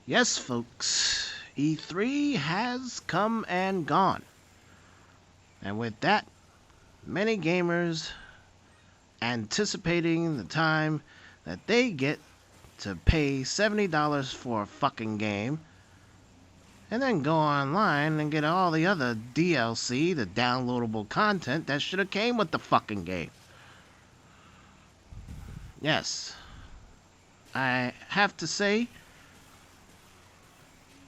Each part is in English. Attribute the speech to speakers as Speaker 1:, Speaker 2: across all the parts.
Speaker 1: Yes, folks, E3 has come and gone. And with that, many gamers anticipating the time that they get to pay $70 for a fucking game and then go online and get all the other DLC, the downloadable content that should have came with the fucking game. Yes, I have to say,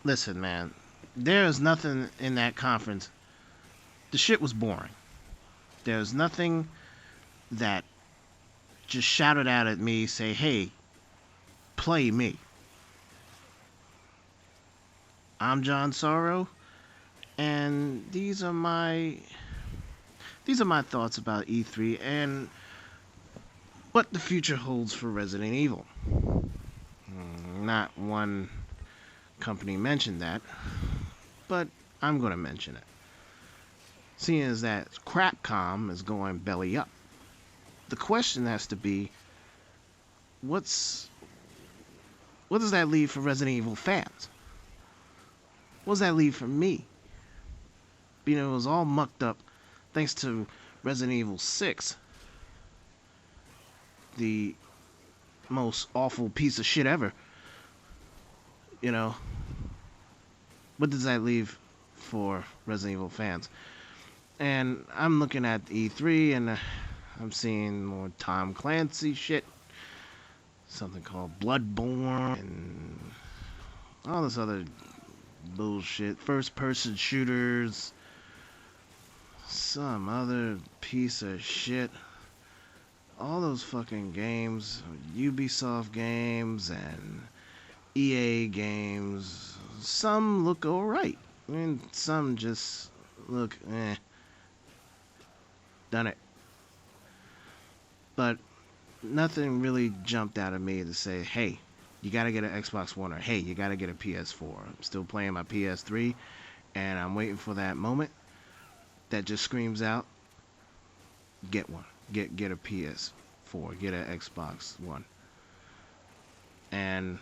Speaker 1: listen, man, there is nothing in that conference. The shit was boring. There's nothing that just shouted out at me, say, hey, play me. I'm John Sorrow, and these are my thoughts about E3 and what the future holds for Resident Evil. Not one company mentioned that, but I'm going to mention it. Seeing as that Crapcom is going belly up, the question has to be, what does that leave for Resident Evil fans? What does that leave for me? You know, it was all mucked up thanks to Resident Evil 6, the most awful piece of shit ever. You know, what does that leave for Resident Evil fans? And I'm looking at E3 and I'm seeing more Tom Clancy shit, something called Bloodborne, and all this other bullshit, first person shooters, some other piece of shit. All those fucking games, Ubisoft games and EA games, some look alright. I mean, some just look done it. But nothing really jumped out at me to say, hey, you gotta get an Xbox One, or hey, you gotta get a PS4. I'm still playing my PS3, and I'm waiting for that moment that just screams out, get one. Get a PS4, get an Xbox One. And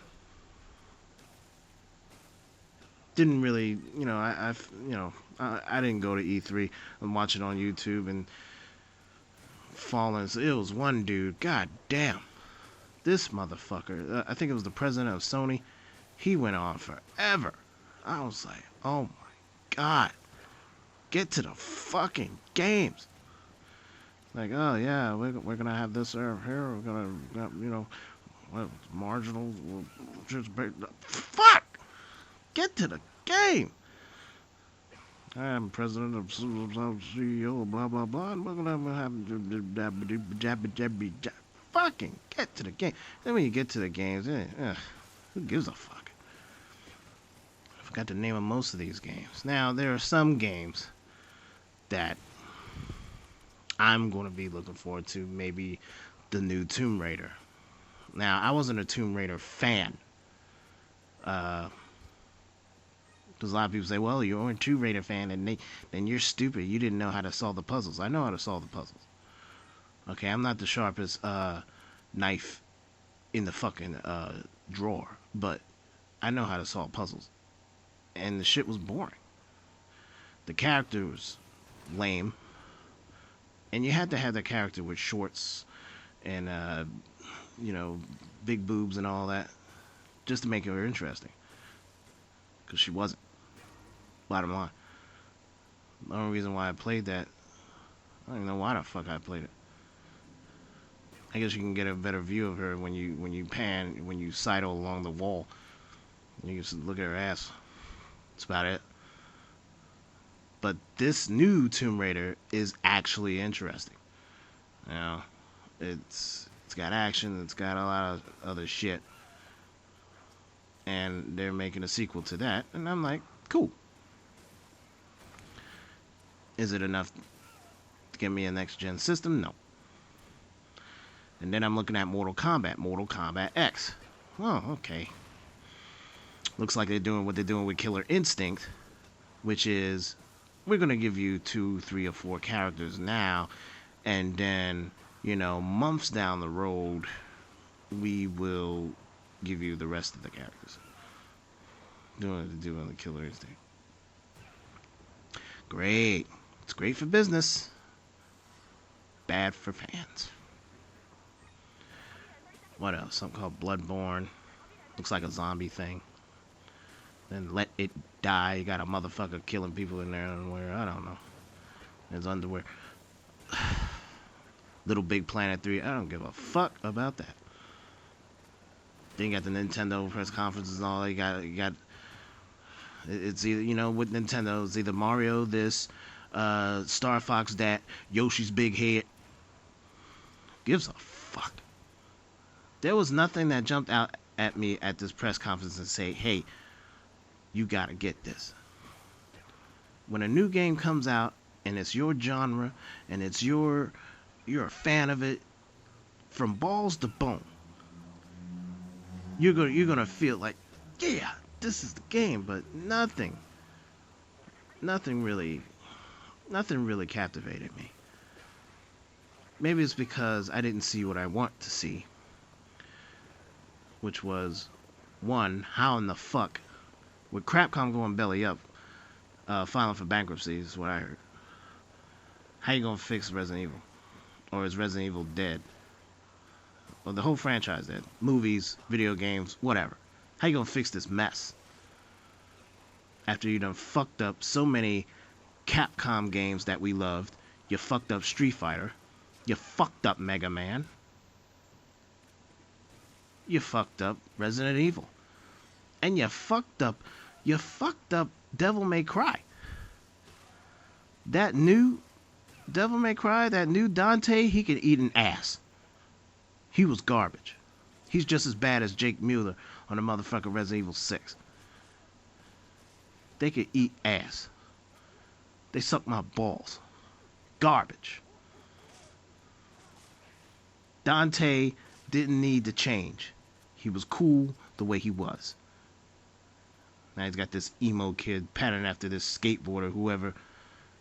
Speaker 1: didn't really, I didn't go to E3. I'm watching on YouTube and falling. It was one dude. God damn, this motherfucker. I think it was the president of Sony. He went on forever. I was like, oh my god, get to the fucking games. Like, oh yeah, we're gonna have this here. We're gonna, marginal. Just fuck. Get to the game. I'm president of CEO, blah blah blah, and we're gonna have fucking get to the game. Then when you get to the games, who gives a fuck? I forgot the name of most of these games. Now there are some games that I'm going to be looking forward to. Maybe the new Tomb Raider. Now I wasn't a Tomb Raider fan. Because a lot of people say, well, you're a Tomb Raider fan, and then you're stupid. You didn't know how to solve the puzzles. I know how to solve the puzzles. Okay, I'm not the sharpest knife in the fucking drawer, but I know how to solve puzzles. And the shit was boring. The character was lame. And you had to have that character with shorts and, big boobs and all that, just to make her interesting. Because she wasn't. Bottom line. The only reason why I played that, I don't even know why the fuck I played it. I guess you can get a better view of her when you sidle along the wall. You just look at her ass. That's about it. But this new Tomb Raider is actually interesting. You know, it's got action, it's got a lot of other shit. And they're making a sequel to that, and I'm like, cool. Is it enough to give me a next gen system? No. And then I'm looking at Mortal Kombat X. Oh, okay. Looks like they're doing what they're doing with Killer Instinct, which is, we're going to give you 2, 3, or 4 characters now, and then, months down the road, we will give you the rest of the characters. doing it to do on the Killer Instinct. Great. It's great for business. Bad for fans. What else? Something called Bloodborne. Looks like a zombie thing. Then Let It Die. You got a motherfucker killing people in there underwear. I don't know. His underwear. Little Big Planet 3. I don't give a fuck about that. Then you got the Nintendo press conferences and all. You got. It's either, you know, with Nintendo, it's either Mario this, Star Fox that, Yoshi's big head. Gives a fuck. There was nothing that jumped out at me at this press conference and say, hey, you gotta get this. When a new game comes out and it's your genre and it's you're a fan of it from balls to bone, you're gonna feel like, yeah, this is the game. But nothing really captivated me. Maybe it's because I didn't see what I want to see, which was, one, how in the fuck, with Capcom going belly up, filing for bankruptcy is what I heard. How you gonna fix Resident Evil? Or is Resident Evil dead? Or the whole franchise dead? Movies, video games, whatever. How you gonna fix this mess? After you done fucked up so many Capcom games that we loved. You fucked up Street Fighter. You fucked up Mega Man. You fucked up Resident Evil. And you fucked up Devil May Cry. That new Devil May Cry, that new Dante, he could eat an ass. He was garbage. He's just as bad as Jake Mueller on the motherfucking Resident Evil 6. They could eat ass. They suck my balls. Garbage. Dante didn't need to change. He was cool the way he was. Now he's got this emo kid patterned after this skateboarder, whoever.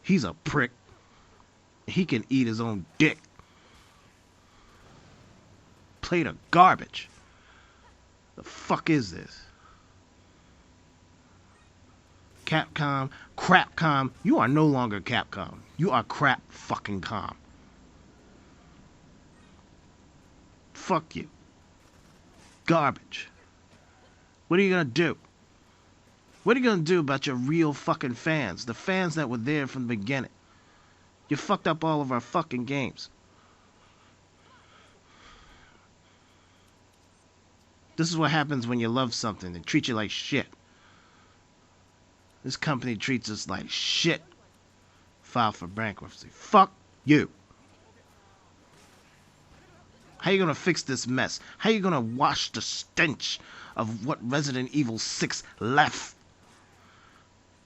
Speaker 1: He's a prick. He can eat his own dick. Plate of garbage. The fuck is this? Capcom, Crapcom. You are no longer Capcom. You are crap fucking com. Fuck you. Garbage. What are you gonna do? What are you gonna do about your real fucking fans? The fans that were there from the beginning. You fucked up all of our fucking games. This is what happens when you love something. They treat you like shit. This company treats us like shit. File for bankruptcy. Fuck you. How you gonna fix this mess? How you gonna wash the stench of what Resident Evil 6 left?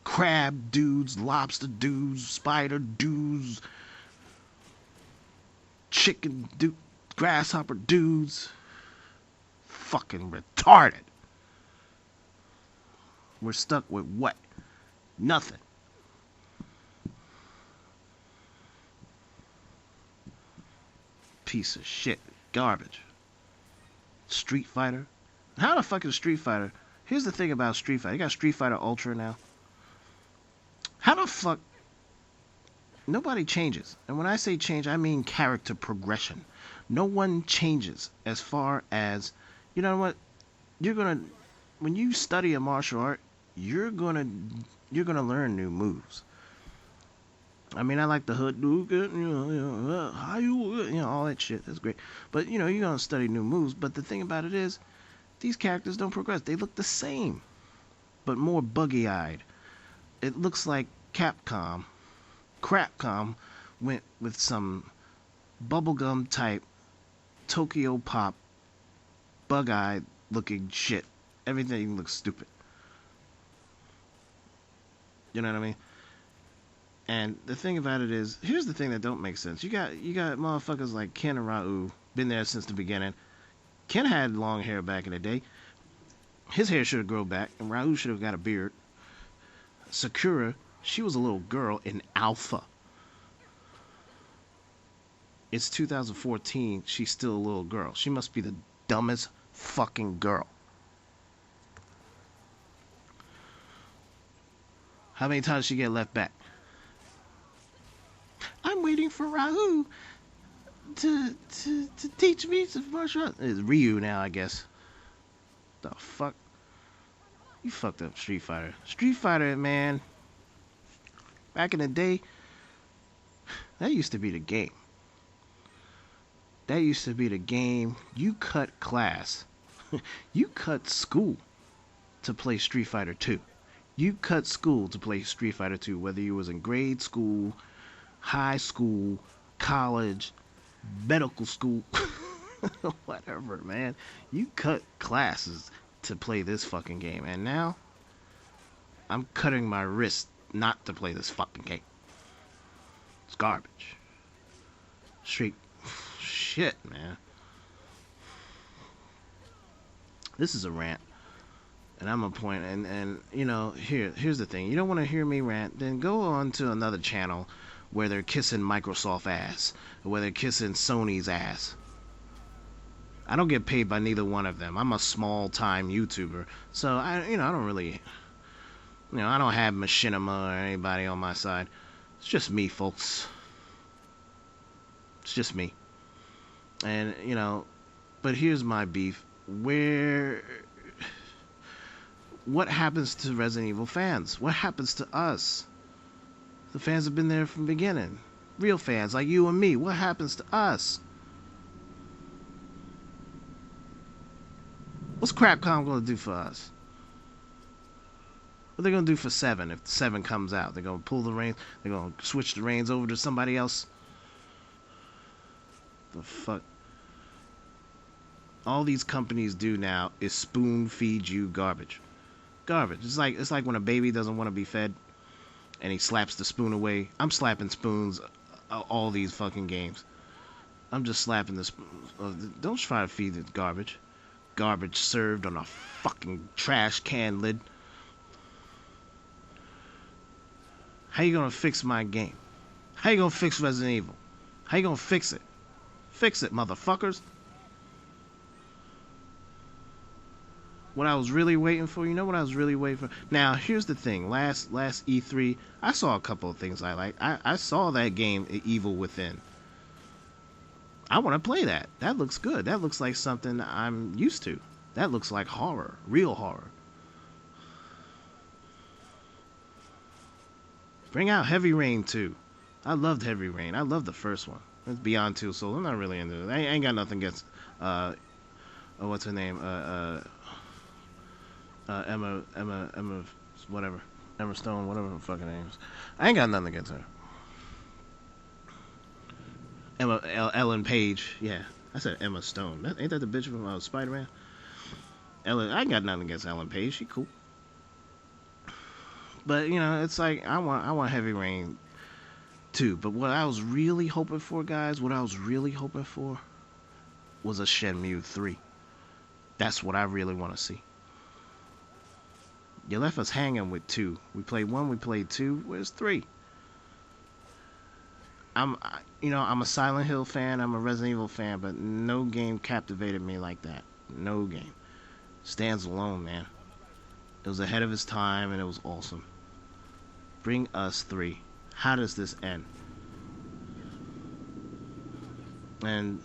Speaker 1: Crab dudes, lobster dudes, spider dudes, chicken dudes, grasshopper dudes. Fucking retarded. We're stuck with what? Nothing. Piece of shit. Garbage. Street Fighter. How the fuck is Street Fighter? Here's the thing about Street Fighter. You got Street Fighter Ultra now. How the fuck? Nobody changes. And when I say change, I mean character progression. No one changes as far as, you know what? You're gonna, when you study a martial art, you're gonna learn new moves. I mean, I like the hood, how you all that shit. That's great. But you're gonna study new moves. But the thing about it is, these characters don't progress. They look the same, but more buggy-eyed. It looks like Capcom, Crapcom, went with some bubblegum type Tokyo Pop, bug-eyed looking shit. Everything looks stupid. You know what I mean? And the thing about it is, here's the thing that don't make sense. You got motherfuckers like Ken and Ryu, been there since the beginning. Ken had long hair back in the day. His hair should have grown back, and Ryu should have got a beard. Sakura, she was a little girl in Alpha. It's 2014, she's still a little girl. She must be the dumbest fucking girl. How many times did she get left back? I'm waiting for Rahu to teach me some martial arts. It's Ryu now, I guess. The fuck? You fucked up Street Fighter. Street Fighter, man. Back in the day, that used to be the game. That used to be the game. You cut class. You cut school to play Street Fighter 2. You cut school to play Street Fighter 2, whether you was in grade school, high school, college, medical school, whatever, man. You cut classes to play this fucking game. And now, I'm cutting my wrist not to play this fucking game. It's garbage. Straight shit, man. This is a rant. And I'm a point, and you know, here's the thing. You don't want to hear me rant, then go on to another channel where they're kissing Microsoft ass, or where they're kissing Sony's ass. I don't get paid by neither one of them. I'm a small-time YouTuber, so I don't really, I don't have Machinima or anybody on my side. It's just me, folks. It's just me. And but here's my beef. What happens to Resident Evil fans? What happens to us? The fans have been there from the beginning. Real fans like you and me. What happens to us? What's Capcom going to do for us? What are they going to do for 7 if 7 comes out? They're going to pull the reins. They're going to switch the reins over to somebody else. The fuck? All these companies do now is spoon feed you garbage. Garbage. It's like when a baby doesn't want to be fed and he slaps the spoon away. I'm slapping spoons all these fucking games. I'm just slapping the spoons. Don't try to feed it garbage. Garbage served on a fucking trash can lid. How you gonna fix my game? How you gonna fix Resident Evil? How you gonna fix it? Fix it, motherfuckers. What I was really waiting for, what I was really waiting for? Now, here's the thing. Last E3, I saw a couple of things I liked. I saw that game, Evil Within. I want to play that. That looks good. That looks like something I'm used to. That looks like horror. Real horror. Bring out Heavy Rain 2. I loved Heavy Rain. I loved the first one. It's Beyond Two Souls. I'm not really into it. I ain't got nothing against, what's her name? Emma, whatever. Emma Stone, whatever her fucking name is. I ain't got nothing against her. Ellen Page. Yeah, I said Emma Stone. Ain't that the bitch from Spider-Man? I ain't got nothing against Ellen Page. She cool. But, it's like, I want Heavy Rain 2. But what I was really hoping for, guys, was a Shenmue 3. That's what I really want to see. You left us hanging with 2. We played 1, we played 2. Where's 3? I'm a Silent Hill fan, I'm a Resident Evil fan, but no game captivated me like that. No game. Stands alone, man. It was ahead of its time, and it was awesome. Bring us 3. How does this end? And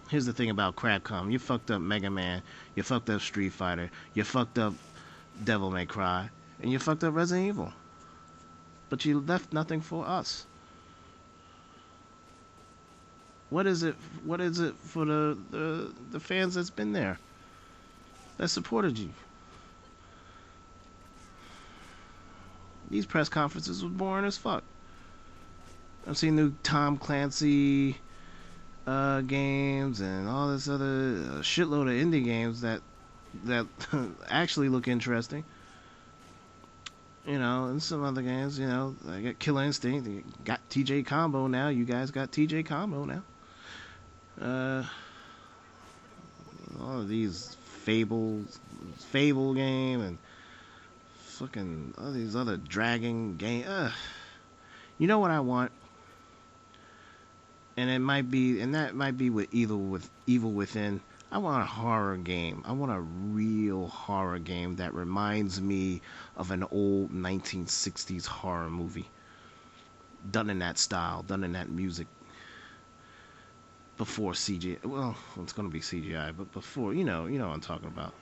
Speaker 1: here's the thing about Capcom. You fucked up Mega Man, you fucked up Street Fighter, you fucked up Devil May Cry, and you fucked up Resident Evil. But you left nothing for us. What is it for the fans that's been there, that supported you? These press conferences was boring as fuck. I've seen new Tom Clancy games and all this other shitload of indie games that actually look interesting. And some other games, I got Killer Instinct, you got TJ Combo now. You guys got TJ Combo now. All of these Fable game and fucking all these other dragon game. You know what I want? And that might be with Evil Within. I want a horror game. I want a real horror game that reminds me of an old 1960s horror movie. Done in that style, done in that music. Before CGI. Well, it's going to be CGI, but before, you know what I'm talking about.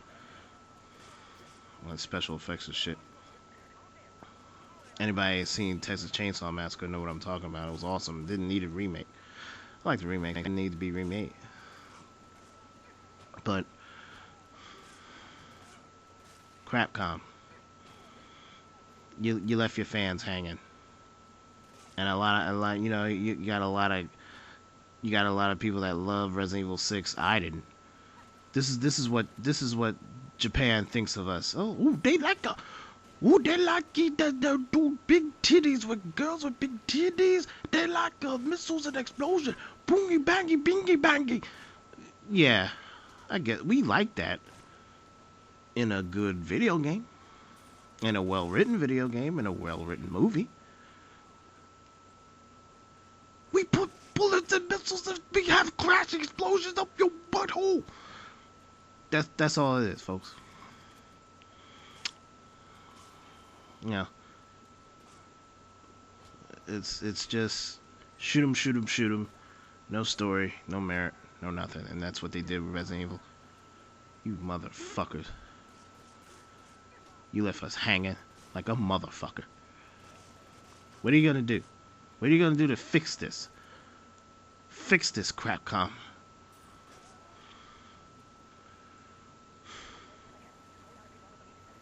Speaker 1: Like special effects and shit. Anybody seen Texas Chainsaw Massacre know what I'm talking about. It was awesome. It didn't need a remake. I like the remake. It didn't need to be remade. But Crapcom, you left your fans hanging, and a lot, you got a lot of people that love Resident Evil 6. I didn't. This is what Japan thinks of us. Oh, ooh, they like the, ooh, they like the do big titties with girls with big titties. They like missiles and explosion. Boongy bangy bingy bangy. Yeah, I get. We like that in a good video game, in a well-written video game, in a well-written movie. We put bullets and missiles and we have crashing explosions up your butthole. That's all it is, folks. You know, it's just shoot 'em, shoot 'em, shoot 'em. No story, no merit, no nothing, and that's what they did with Resident Evil. You motherfuckers, you left us hanging like a motherfucker. What are you gonna do? What are you gonna do to fix this? Fix this, Crapcom.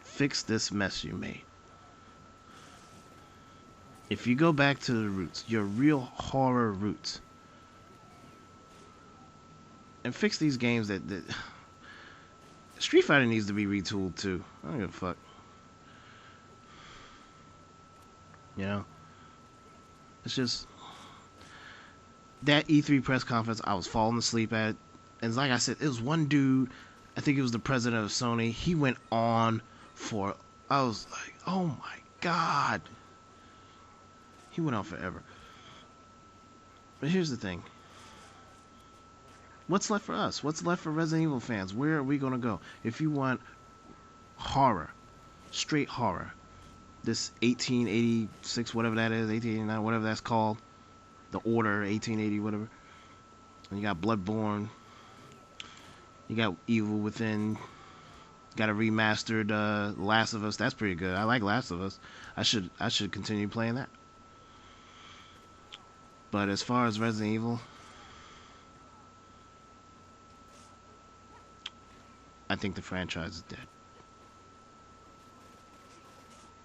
Speaker 1: Fix this mess you made. If you go back to the roots, your real horror roots, and fix these games that Street Fighter needs to be retooled too. I don't give a fuck. You know, it's just that E3 press conference. I was falling asleep at, and like I said, it was one dude. I think it was the president of Sony. He went on for. I was like, oh my god. He went on forever. But here's the thing. What's left for us? What's left for Resident Evil fans? Where are we gonna go? If you want horror, straight horror, this 1886, whatever that is, 1889, whatever that's called, the Order, 1880, whatever. And you got Bloodborne. You got Evil Within. Got a remastered Last of Us. That's pretty good. I like Last of Us. I should continue playing that. But as far as Resident Evil, I think the franchise is dead.